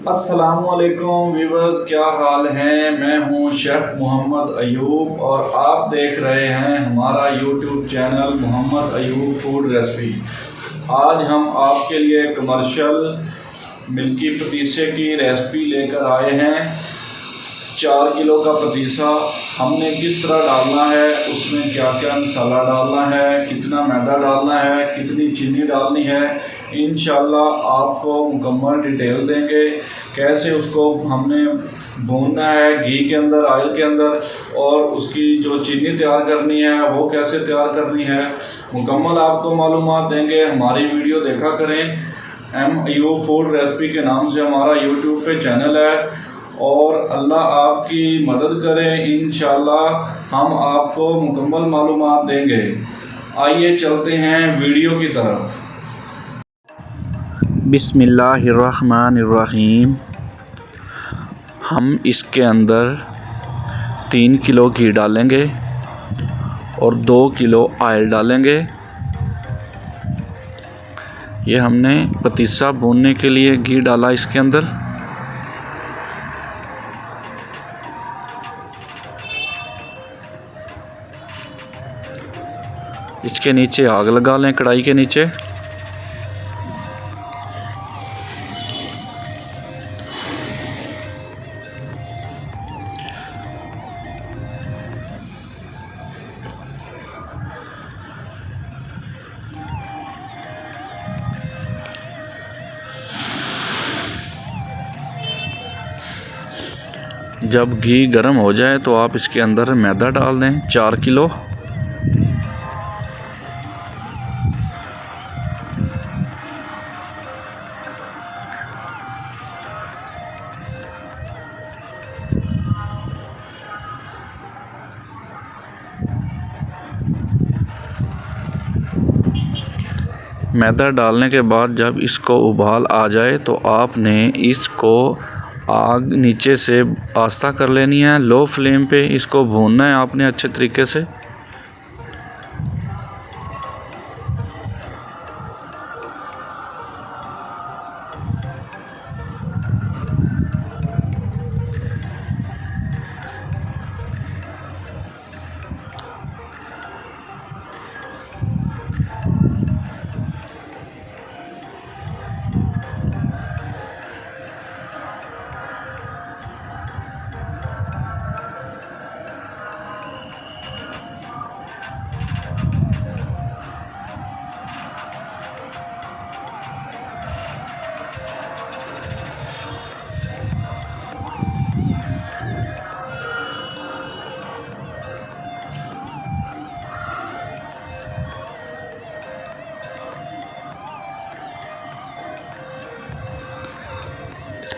अस्सलामुअलैकुम व्यूवर्स, क्या हाल हैं। मैं हूं शेफ़ मोहम्मद अयूब और आप देख रहे हैं हमारा YouTube channel Mohammad Ayub food recipe. आज हम आपके लिए कमर्शियल मिल्की पतीसे की रेसिपी लेकर आए हैं। 4 किलो का पतीसा हमने किस तरह डालना है, उसमें क्या क्या मसाला डालना है, कितना मैदा डालना है, कितनी चीनी डालनी है, इंशाल्लाह आपको मुकम्मल डिटेल देंगे। कैसे उसको हमने भूनना है घी के अंदर, ऑयल के अंदर, और उसकी जो चीनी तैयार करनी है वो कैसे तैयार करनी है, मुकम्मल आपको मालूमात देंगे। हमारी वीडियो देखा करें। एम अयूब फूड रेसिपी के नाम से हमारा यूट्यूब पे चैनल है और अल्लाह आपकी मदद करे। इंशाल्लाह हम आपको मुकम्मल मालूमात देंगे। आइए चलते हैं वीडियो की तरफ। बिस्मिल्लाहिर्रहमानिर्रहीम। हम इसके अंदर 3 किलो घी डालेंगे और 2 किलो ऑयल डालेंगे। ये हमने पतीसा भूनने के लिए घी डाला इसके अंदर। इसके नीचे आग लगा लें, कढ़ाई के नीचे। जब घी गर्म हो जाए तो आप इसके अंदर मैदा डाल दें, 4 किलो। मैदा डालने के बाद जब इसको उबाल आ जाए तो आपने इसको आग नीचे से आस्ता कर लेनी है। लो फ्लेम पे इसको भूनना है आपने अच्छे तरीके से।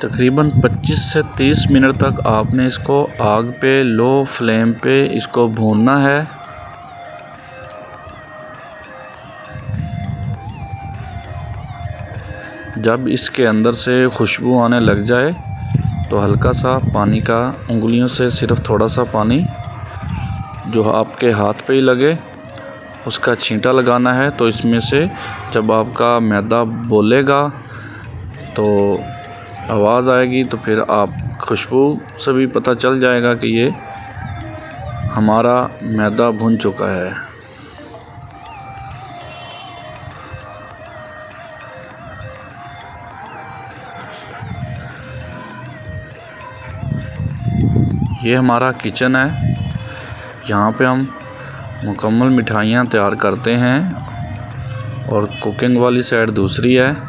तकरीबन 25 से 30 मिनट तक आपने इसको आग पे लो फ्लेम पे इसको भूनना है। जब इसके अंदर से खुशबू आने लग जाए तो हल्का सा पानी का, उंगलियों से सिर्फ थोड़ा सा पानी जो आपके हाथ पे ही लगे उसका छींटा लगाना है। तो इसमें से जब आपका मैदा बोलेगा तो आवाज़ आएगी, तो फिर आप खुशबू से भी पता चल जाएगा कि ये हमारा मैदा भुन चुका है। ये हमारा किचन है। यहाँ पे हम मुकम्मल मिठाइयाँ तैयार करते हैं और कुकिंग वाली साइड दूसरी है।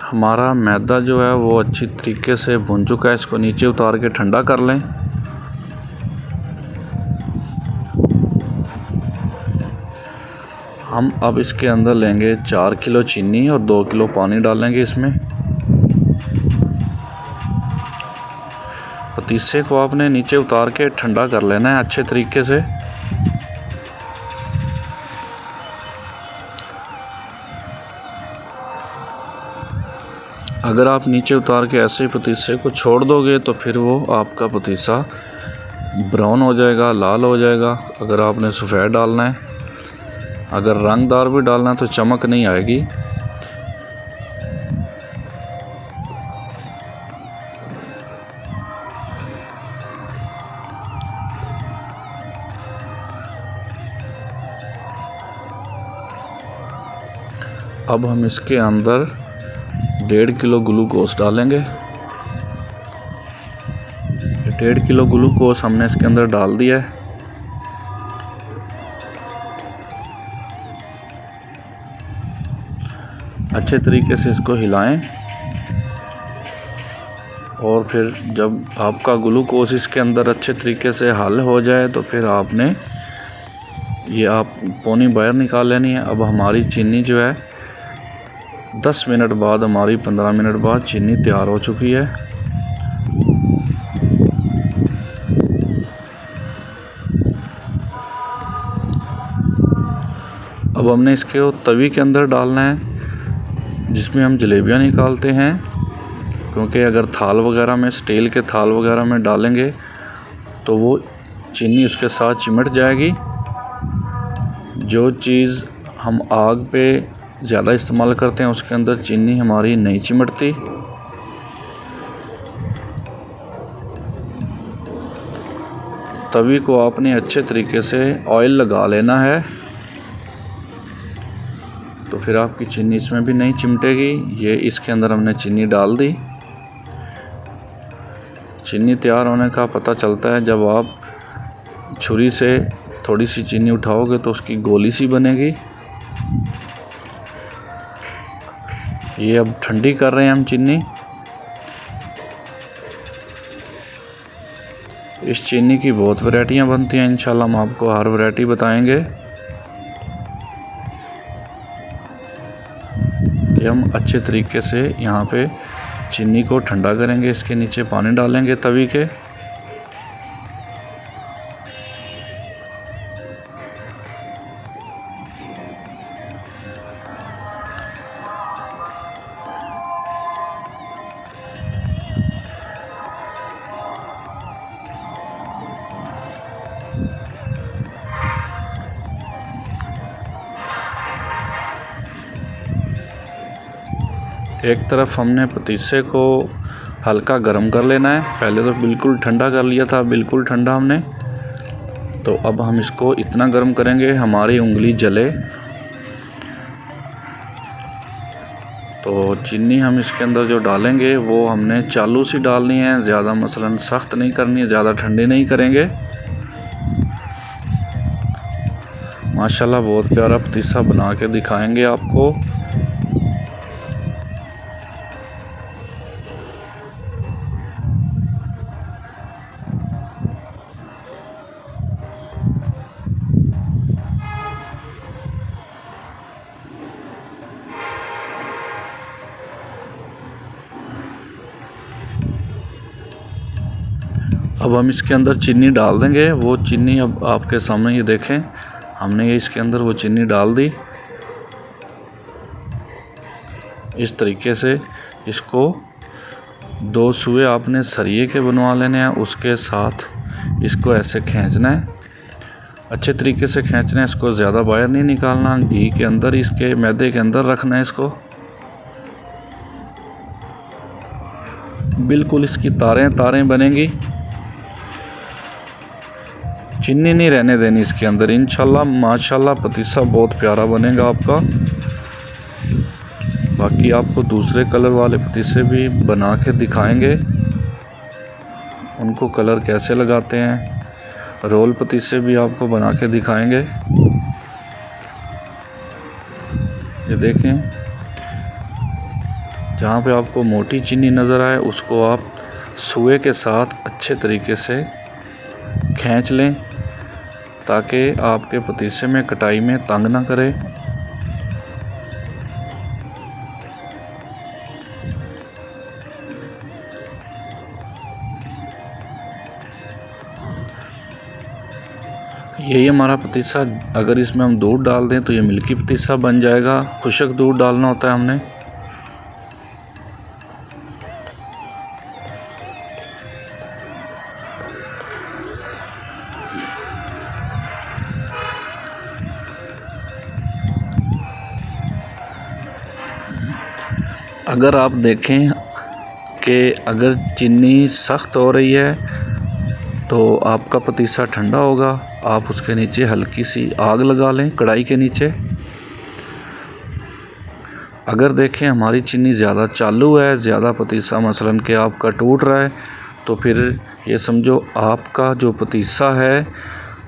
हमारा मैदा जो है वो अच्छी तरीके से भुन चुका है। इसको नीचे उतार के ठंडा कर लें। हम अब इसके अंदर लेंगे 4 किलो चीनी और 2 किलो पानी डालेंगे इसमें। पतीसे को आपने नीचे उतार के ठंडा कर लेना है अच्छे तरीके से। अगर आप नीचे उतार के ऐसे ही पतीसे को छोड़ दोगे तो फिर वो आपका पतीसा ब्राउन हो जाएगा, लाल हो जाएगा। अगर आपने सफ़ेद डालना है, अगर रंगदार भी डालना है तो चमक नहीं आएगी। अब हम इसके अंदर 1.5 किलो ग्लूकोज डालेंगे। 1.5 किलो ग्लूकोज हमने इसके अंदर डाल दिया है। अच्छे तरीके से इसको हिलाएं और फिर जब आपका ग्लूकोज इसके अंदर अच्छे तरीके से हल हो जाए तो फिर आपने ये आप पौनी बाहर निकाल लेनी है। अब हमारी चीनी जो है 10 मिनट बाद, हमारी 15 मिनट बाद चीनी तैयार हो चुकी है। अब हमने इसके तवी के अंदर डालना है जिसमें हम जलेबियाँ निकालते हैं, क्योंकि अगर थाल वगैरह में, स्टील के थाल वगैरह में डालेंगे तो वो चीनी उसके साथ चिमट जाएगी। जो चीज़ हम आग पे ज़्यादा इस्तेमाल करते हैं उसके अंदर चीनी हमारी नहीं चिमटती। तवी को आपने अच्छे तरीके से ऑयल लगा लेना है तो फिर आपकी चीनी इसमें भी नहीं चिमटेगी। ये इसके अंदर हमने चीनी डाल दी। चीनी तैयार होने का पता चलता है जब आप छुरी से थोड़ी सी चीनी उठाओगे तो उसकी गोली सी बनेगी। ये अब ठंडी कर रहे हैं हम चीनी। इस चीनी की बहुत वैरायटियाँ बनती हैं, इंशाल्लाह हम आपको हर वैरायटी बताएंगे। ये हम अच्छे तरीके से यहाँ पे चीनी को ठंडा करेंगे। इसके नीचे पानी डालेंगे तवी के। एक तरफ हमने पतीसे को हल्का गर्म कर लेना है। पहले तो बिल्कुल ठंडा कर लिया था, बिल्कुल ठंडा हमने। तो अब हम इसको इतना गर्म करेंगे हमारी उंगली जले। तो चीनी हम इसके अंदर जो डालेंगे वो हमने चालू सी डालनी है, ज़्यादा मसलन सख्त नहीं करनी है, ज़्यादा ठंडी नहीं करेंगे। माशाल्लाह बहुत प्यारा पतीसा बना के दिखाएंगे आपको। अब हम इसके अंदर चीनी डाल देंगे। वो चीनी अब आपके सामने ये देखें, हमने ये इसके अंदर वो चीनी डाल दी। इस तरीके से इसको 2 सुए आपने सरिये के बनवा लेने हैं, उसके साथ इसको ऐसे खींचना है, अच्छे तरीके से खींचना है। इसको ज़्यादा बाहर नहीं निकालना, घी के अंदर, इसके मैदे के अंदर रखना है इसको। बिल्कुल इसकी तारें तारें बनेंगी, चीनी नहीं रहने देनी इसके अंदर। इंशाल्लाह माशाल्लाह पतीसा बहुत प्यारा बनेगा आपका। बाकी आपको दूसरे कलर वाले पतीसे भी बना के दिखाएंगे, उनको कलर कैसे लगाते हैं। रोल पतीसे भी आपको बना के दिखाएंगे। ये देखें, जहाँ पे आपको मोटी चीनी नज़र आए उसको आप सुए के साथ अच्छे तरीके से खींच लें ताकि आपके पतीसे में कटाई में तंग ना करे। यही हमारा पतीसा। अगर इसमें हम दूध डाल दें तो ये मिल्की पतीसा बन जाएगा। खुश्क दूध डालना होता है हमने। अगर आप देखें कि अगर चीनी सख्त हो रही है तो आपका पतीसा ठंडा होगा। आप उसके नीचे हल्की सी आग लगा लें कढ़ाई के नीचे। अगर देखें हमारी चीनी ज़्यादा चालू है, ज़्यादा पतीसा मसलन कि आपका टूट रहा है, तो फिर ये समझो आपका जो पतीसा है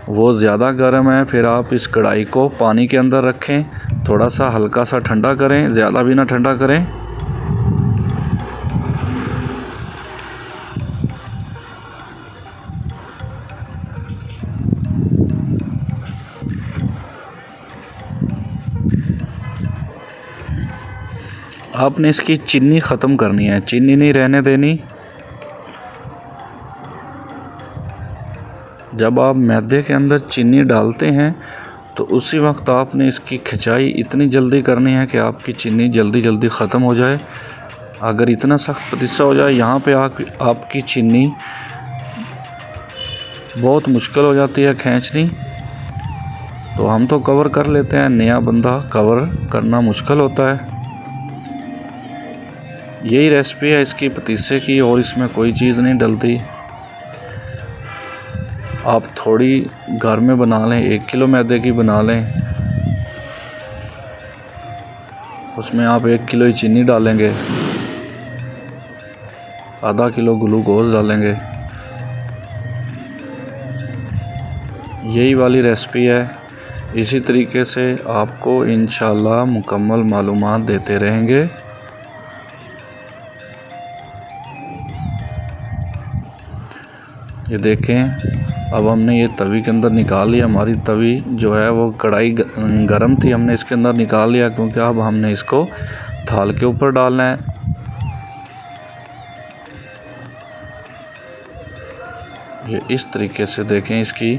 वो ज़्यादा गर्म है। फिर आप इस कढ़ाई को पानी के अंदर रखें, थोड़ा सा हल्का सा ठंडा करें, ज़्यादा भी ना ठंडा करें। आपने इसकी चीनी ख़त्म करनी है, चीनी नहीं रहने देनी। जब आप मैदे के अंदर चीनी डालते हैं तो उसी वक्त आपने इसकी खिंचाई इतनी जल्दी करनी है कि आपकी चीनी जल्दी जल्दी ख़त्म हो जाए। अगर इतना सख्त पतीसा हो जाए यहाँ पे आपकी चीनी बहुत मुश्किल हो जाती है खींचनी। तो हम तो कवर कर लेते हैं, नया बंदा कवर करना मुश्किल होता है। यही रेसिपी है इसकी पतीसे की, और इसमें कोई चीज़ नहीं डलती। आप थोड़ी घर में बना लें, 1 किलो मैदे की बना लें, उसमें आप 1 किलो ही चीनी डालेंगे, आधा किलो ग्लूकोज डालेंगे। यही वाली रेसिपी है। इसी तरीके से आपको इंशाल्लाह मुकम्मल मालूमात देते रहेंगे। ये देखें, अब हमने ये तवी के अंदर निकाल लिया। हमारी तवी जो है वो कढ़ाई गरम थी, हमने इसके अंदर निकाल लिया, क्योंकि अब हमने इसको थाल के ऊपर डालना है। ये इस तरीके से देखें, इसकी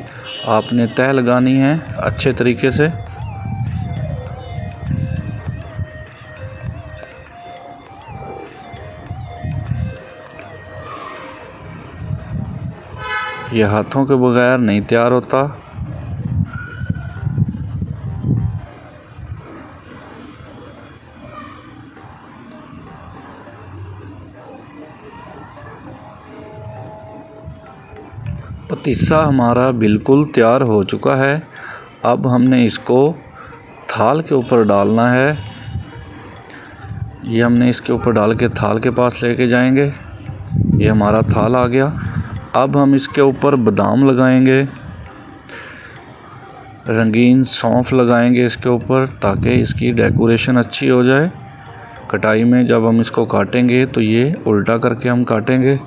आपने तह लगानी है अच्छे तरीके से। ये हाथों के बगैर नहीं तैयार होता। पतीसा हमारा बिल्कुल तैयार हो चुका है। अब हमने इसको थाल के ऊपर डालना है। ये हमने इसके ऊपर डाल के थाल के पास लेके जाएंगे। ये हमारा थाल आ गया। अब हम इसके ऊपर बादाम लगाएंगे, रंगीन सौंफ लगाएंगे इसके ऊपर, ताकि इसकी डेकोरेशन अच्छी हो जाए। कटाई में जब हम इसको काटेंगे तो ये उल्टा करके हम काटेंगे।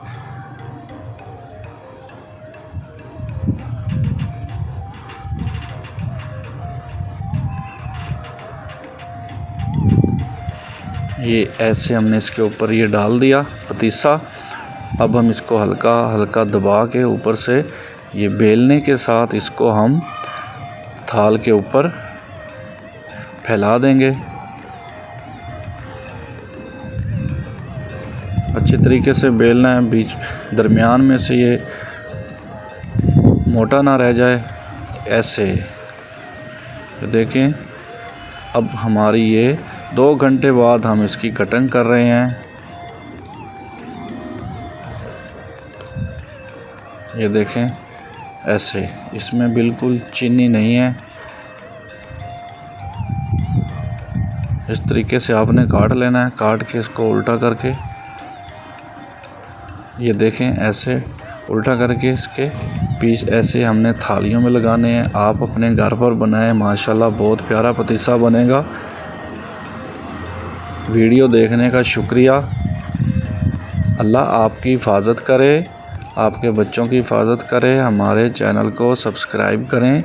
ये ऐसे हमने इसके ऊपर ये डाल दिया पतीसा। अब हम इसको हल्का हल्का दबा के ऊपर से ये बेलने के साथ इसको हम थाल के ऊपर फैला देंगे। अच्छे तरीके से बेलना है, बीच दरमियान में से ये मोटा ना रह जाए। ऐसे देखें, अब हमारी ये 2 घंटे बाद हम इसकी कटिंग कर रहे हैं। ये देखें ऐसे, इसमें बिल्कुल चीनी नहीं है। इस तरीके से आपने काट लेना है, काट के इसको उल्टा करके, ये देखें ऐसे उल्टा करके इसके पीस ऐसे हमने थालियों में लगाने हैं। आप अपने घर पर बनाएं, माशाल्लाह बहुत प्यारा पतीसा बनेगा। वीडियो देखने का शुक्रिया। अल्लाह आपकी हिफाजत करे, आपके बच्चों की हिफाजत करे। हमारे चैनल को सब्सक्राइब करें।